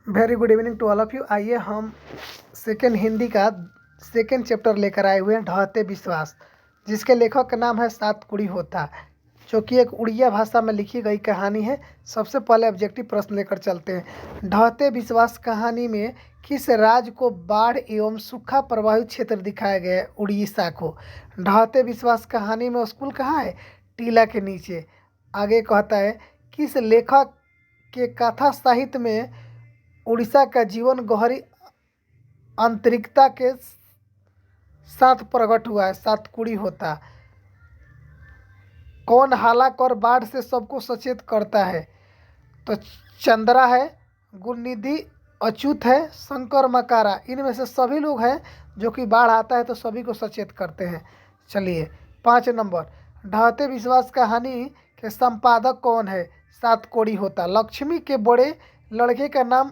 Very good evening to all of you. आइए हम second Hindi का सेकेंड चैप्टर लेकर आए हुए हैं, ढहते विश्वास, जिसके लेखक का नाम है सातकुड़ी होता, जो कि एक उड़िया भाषा में लिखी गई कहानी है। सबसे पहले ऑब्जेक्टिव प्रश्न लेकर चलते हैं। ढहते विश्वास कहानी में किस राज्य को बाढ़ एवं सूखा प्रभावित क्षेत्र दिखाया गया है? उड़ीसा को। ढहते विश्वास कहानी में स्कूल कहाँ है? टीला के नीचे। आगे कहता है किस लेखक के कथा साहित्य में उड़ीसा का जीवन गहरी आंतरिकता के साथ प्रकट हुआ है? सातकुड़ी होता। कौन हालाक और बाढ़ से सबको सचेत करता है? तो चंद्रा है, गुणनिधि, अच्युत है, शंकर मकारा। इनमें से सभी लोग हैं जो कि बाढ़ आता है तो सभी को सचेत करते हैं। चलिए 5 नंबर, ढहते विश्वास कहानी के संपादक कौन है? सातकोड़ी होता। लक्ष्मी के बड़े लड़के का नाम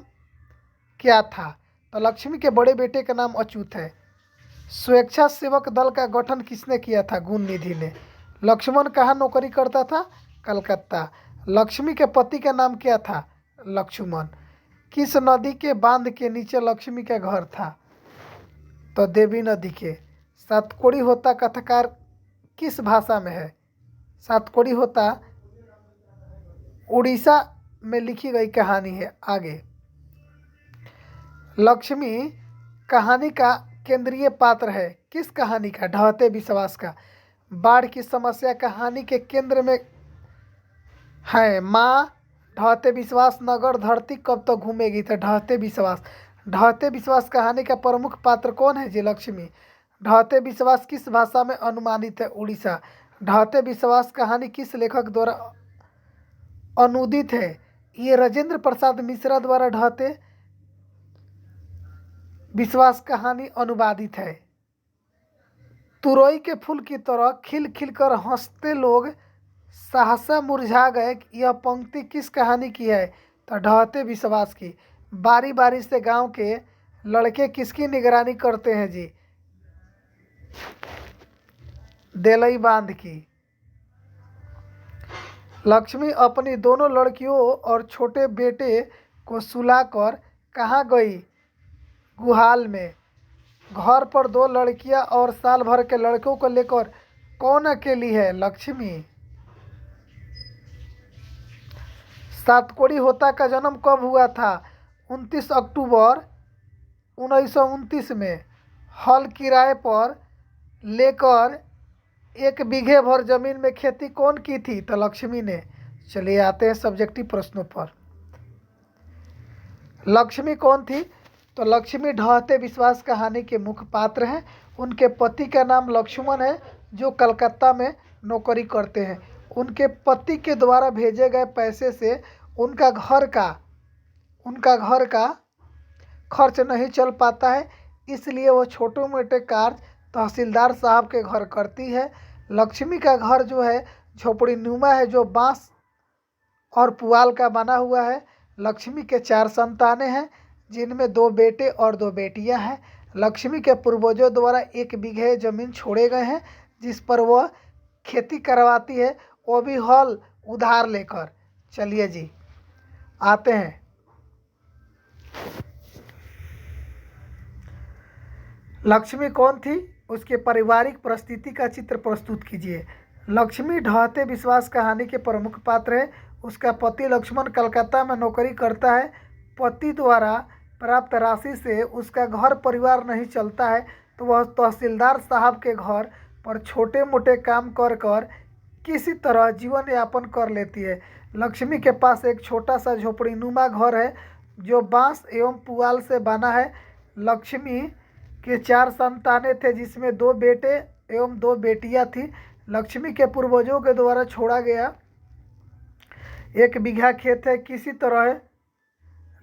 क्या था? तो लक्ष्मी के बड़े बेटे का नाम अच्युत है। स्वेच्छासेवक दल का गठन किसने किया था? गुणनिधि ने। लक्ष्मण कहाँ नौकरी करता था? कलकत्ता। लक्ष्मी के पति का नाम क्या था? लक्ष्मण। किस नदी के बांध के नीचे लक्ष्मी का घर था? तो देवी नदी के। सातकोड़ी होता कथाकार किस भाषा में है? सातकोड़ी होता उड़ीसा में लिखी गई कहानी है। आगे, लक्ष्मी कहानी का केंद्रीय पात्र है। किस कहानी का? ढहते विश्वास का। बाढ़ की समस्या कहानी के केंद्र में है। माँ ढहते विश्वास नगर धरती कब तक घूमेगी? तो ढहते विश्वास। ढहते विश्वास कहानी का प्रमुख पात्र कौन है? जी लक्ष्मी। ढहते विश्वास किस भाषा में अनुमानित है? उड़ीसा। ढहते विश्वास कहानी किस लेखक द्वारा अनुदित है? ये राजेंद्र प्रसाद मिश्रा द्वारा ढहते विश्वास कहानी अनुवादित है। तुरई के फूल की तरह खिल खिल कर हंसते लोग सहसा मुरझा गए। यह पंक्ति किस कहानी की है? तो ढहते विश्वास की। बारी बारी से गांव के लड़के किसकी निगरानी करते हैं? जी देलई बांध की। लक्ष्मी अपनी दोनों लड़कियों और छोटे बेटे को सुलाकर कहाँ गई? गुहाल में। घर पर 2 लड़कियां और साल भर के लड़कों को लेकर कौन अकेली है? लक्ष्मी। सातकोड़ी होता का जन्म कब हुआ था? 29 अक्टूबर 1929 में। हल किराए पर लेकर 1 बीघे भर जमीन में खेती कौन की थी? तो लक्ष्मी ने। चलिए आते हैं सब्जेक्टिव प्रश्नों पर। लक्ष्मी कौन थी? तो लक्ष्मी ढहते विश्वास कहानी के मुख्य पात्र हैं। उनके पति का नाम लक्ष्मण है, जो कलकत्ता में नौकरी करते हैं। उनके पति के द्वारा भेजे गए पैसे से उनका घर का खर्च नहीं चल पाता है, इसलिए वो छोटे मोटे कार्य तहसीलदार साहब के घर करती है। लक्ष्मी का घर जो है झोपड़ी नुमा है, जो बांस और पुआल का बना हुआ है। लक्ष्मी के 4 संतानें हैं, जिनमें 2 बेटे और 2 बेटियां हैं। लक्ष्मी के पूर्वजों द्वारा 1 बीघे जमीन छोड़े गए हैं, जिस पर वह खेती करवाती है, वो भी हल उधार लेकर। चलिए जी आते हैं। लक्ष्मी कौन थी? उसके पारिवारिक परिस्थिति का चित्र प्रस्तुत कीजिए। लक्ष्मी ढहते विश्वास कहानी के प्रमुख पात्र है। उसका पति लक्ष्मण कलकत्ता में नौकरी करता है। पति द्वारा प्राप्त राशि से उसका घर परिवार नहीं चलता है, तो वह तहसीलदार साहब के घर पर छोटे मोटे काम कर कर किसी तरह जीवन यापन कर लेती है। लक्ष्मी के पास एक छोटा सा झोपड़ी नुमा घर है, जो बांस एवं पुआल से बना है। लक्ष्मी के 4 संतानें थे, जिसमें 2 बेटे एवं 2 बेटियां थी। लक्ष्मी के पूर्वजों के द्वारा छोड़ा गया 1 बीघा खेत है। किसी तरह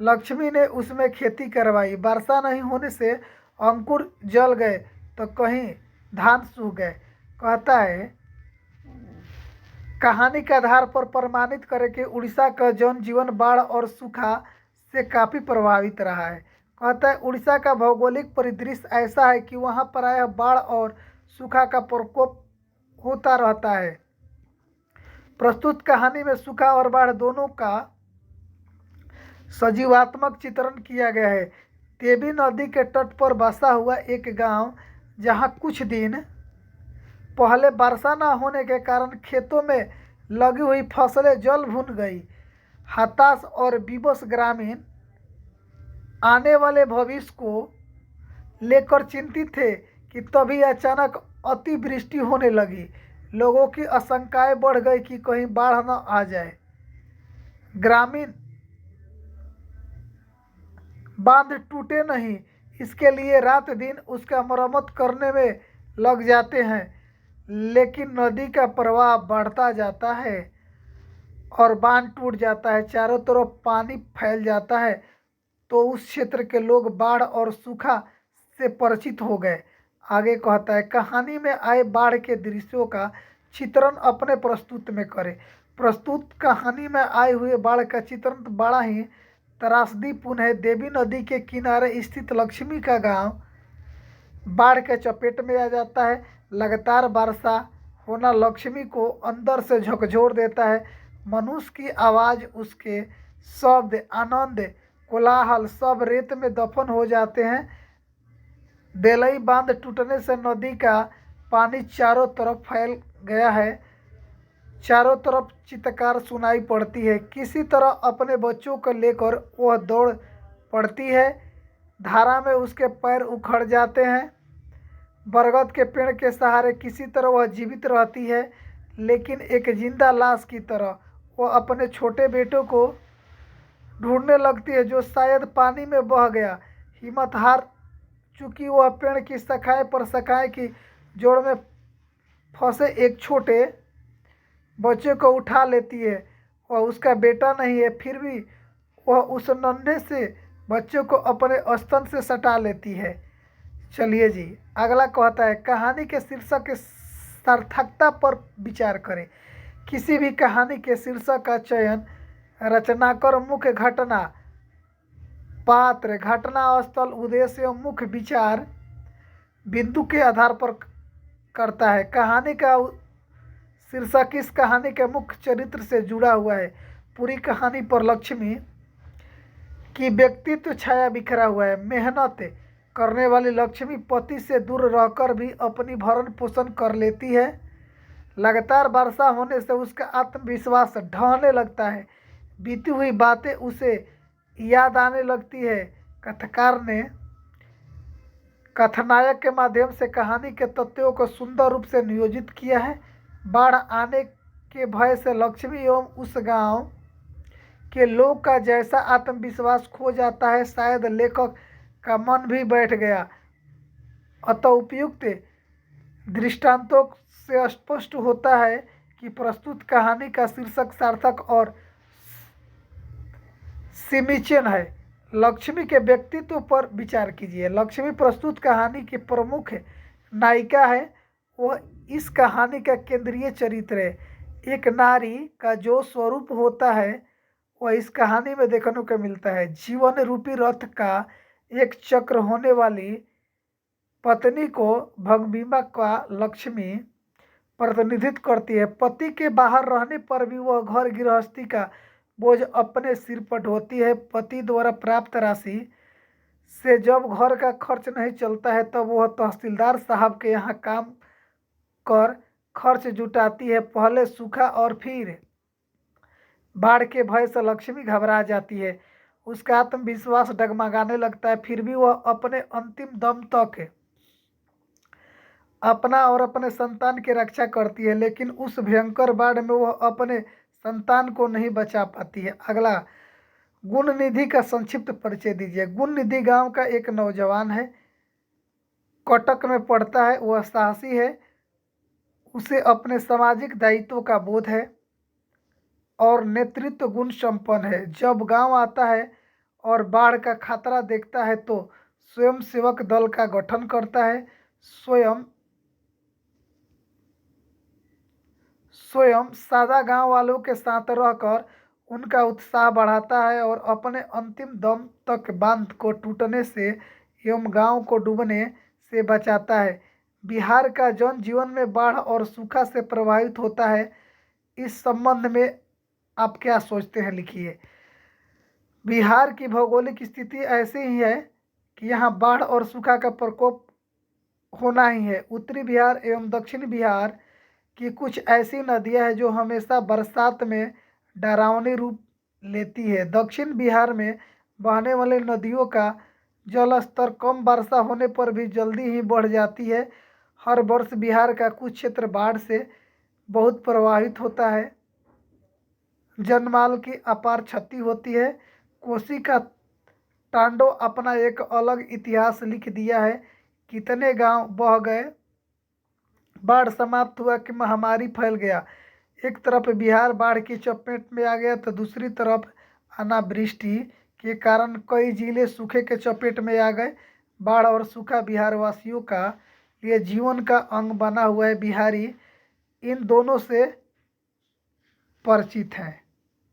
लक्ष्मी ने उसमें खेती करवाई। वर्षा नहीं होने से अंकुर जल गए तो कहीं धान सूख गए। कहता है कहानी के आधार पर प्रमाणित करें कि उड़ीसा का जनजीवन बाढ़ और सूखा से काफ़ी प्रभावित रहा है। कहता है उड़ीसा का भौगोलिक परिदृश्य ऐसा है कि वहाँ प्रायः बाढ़ और सूखा का प्रकोप होता रहता है। प्रस्तुत कहानी में सूखा और बाढ़ दोनों का सजीवात्मक चित्रण किया गया है। देवी नदी के तट पर बसा हुआ एक गांव, जहां कुछ दिन पहले वर्षा न होने के कारण खेतों में लगी हुई फसलें जल भून गई। हताश और विवश ग्रामीण आने वाले भविष्य को लेकर चिंतित थे कि तभी अचानक अतिवृष्टि होने लगी। लोगों की आशंकाएं बढ़ गई कि कहीं बाढ़ न आ जाए। ग्रामीण बांध टूटे नहीं, इसके लिए रात दिन उसका मरम्मत करने में लग जाते हैं, लेकिन नदी का प्रवाह बढ़ता जाता है और बांध टूट जाता है। चारों तरफ पानी फैल जाता है, तो उस क्षेत्र के लोग बाढ़ और सूखा से परिचित हो गए। आगे कहता है, कहानी में आए बाढ़ के दृश्यों का चित्रण अपने प्रस्तुत में करें। प्रस्तुत कहानी में आए हुए बाढ़ का चित्रण बड़ा ही त्रासदीपूर्ण है। देवी नदी के किनारे स्थित लक्ष्मी का गांव बाढ़ के चपेट में आ जाता है। लगातार वर्षा होना लक्ष्मी को अंदर से झकझोर देता है। मनुष्य की आवाज़, उसके शब्द, आनंद, कोलाहल सब रेत में दफन हो जाते हैं। देलई बांध टूटने से नदी का पानी चारों तरफ फैल गया है। चारों तरफ चित्कार सुनाई पड़ती है। किसी तरह अपने बच्चों को लेकर वह दौड़ पड़ती है। धारा में उसके पैर उखड़ जाते हैं। बरगद के पेड़ के सहारे किसी तरह वह जीवित रहती है, लेकिन एक जिंदा लाश की तरह वह अपने छोटे बेटों को ढूंढने लगती है, जो शायद पानी में बह गया। हिम्मत हार चुकी वह पेड़ की शाखाएं की जोड़ में फंसे एक छोटे बच्चे को उठा लेती है। वह उसका बेटा नहीं है, फिर भी वह उस नन्हे से बच्चे को अपने स्तन से सटा लेती है। चलिए जी, अगला कहता है, कहानी के शीर्षक के सार्थकता पर विचार करें। किसी भी कहानी के शीर्षक का चयन रचनाकार मुख्य घटना, पात्र, घटना स्थल, उद्देश्य एवं मुख्य विचार बिंदु के आधार पर करता है। कहानी का शीर्षक इस कहानी के मुख्य चरित्र से जुड़ा हुआ है। पूरी कहानी पर लक्ष्मी की व्यक्तित्व छाया बिखरा हुआ है। मेहनत करने वाली लक्ष्मी पति से दूर रहकर भी अपनी भरण पोषण कर लेती है। लगातार वर्षा होने से उसका आत्मविश्वास ढहने लगता है। बीती हुई बातें उसे याद आने लगती है। कथाकार ने कथानायक के माध्यम से कहानी के तथ्यों को सुंदर रूप से नियोजित किया है। बाढ़ आने के भय से लक्ष्मी एवं उस गांव के लोग का जैसा आत्मविश्वास खो जाता है, शायद लेखक का मन भी बैठ गया। अतः उपयुक्त दृष्टांतों से स्पष्ट होता है कि प्रस्तुत कहानी का शीर्षक सार्थक और समीचीन है। लक्ष्मी के व्यक्तित्व पर विचार कीजिए। लक्ष्मी प्रस्तुत कहानी की प्रमुख नायिका है। वह इस कहानी का केंद्रीय चरित्र है। एक नारी का जो स्वरूप होता है वह इस कहानी में देखने को मिलता है। जीवन रूपी रथ का एक चक्र होने वाली पत्नी को भगबिंबा का लक्ष्मी प्रतिनिधित्व करती है। पति के बाहर रहने पर भी वह घर गृहस्थी का बोझ अपने सिर पर ढोती है। पति द्वारा प्राप्त राशि से जब घर का खर्च नहीं चलता है, तब वह तहसीलदार साहब के यहाँ काम कर खर्च जुटाती है। पहले सूखा और फिर बाढ़ के भय से लक्ष्मी घबरा जाती है। उसका आत्मविश्वास डगमगाने लगता है। फिर भी वह अपने अंतिम दम तक अपना और अपने संतान की रक्षा करती है, लेकिन उस भयंकर बाढ़ में वह अपने संतान को नहीं बचा पाती है। अगला, गुणनिधि का संक्षिप्त परिचय दीजिए। गुणनिधि गांव का एक नौजवान है, कटक में पढ़ता है। वह साहसी है, उसे अपने सामाजिक दायित्व का बोध है और नेतृत्व गुण संपन्न है। जब गांव आता है और बाढ़ का खतरा देखता है तो स्वयं सेवक दल का गठन करता है। स्वयं सादा गांव वालों के साथ रहकर उनका उत्साह बढ़ाता है और अपने अंतिम दम तक बांध को टूटने से एवं गांव को डूबने से बचाता है। बिहार का जनजीवन में बाढ़ और सूखा से प्रभावित होता है। इस संबंध में आप क्या सोचते हैं, लिखिए। बिहार की भौगोलिक स्थिति ऐसी ही है कि यहाँ बाढ़ और सूखा का प्रकोप होना ही है। उत्तरी बिहार एवं दक्षिण बिहार की कुछ ऐसी नदियाँ हैं जो हमेशा बरसात में डरावनी रूप लेती है। दक्षिण बिहार में बहने वाली नदियों का जल स्तर कम वर्षा होने पर भी जल्दी ही बढ़ जाती है। हर वर्ष बिहार का कुछ क्षेत्र बाढ़ से बहुत प्रभावित होता है। जनमाल की अपार क्षति होती है। कोसी का तांडव अपना एक अलग इतिहास लिख दिया है। कितने गांव बह गए, बाढ़ समाप्त हुआ कि महामारी फैल गया। एक तरफ बिहार बाढ़ की चपेट में आ गया तो दूसरी तरफ अनावृष्टि के कारण कई जिले सूखे के चपेट में आ गए। बाढ़ और सूखा बिहार वासियों का लिए जीवन का अंग बना हुआ है। बिहारी इन दोनों से परिचित हैं।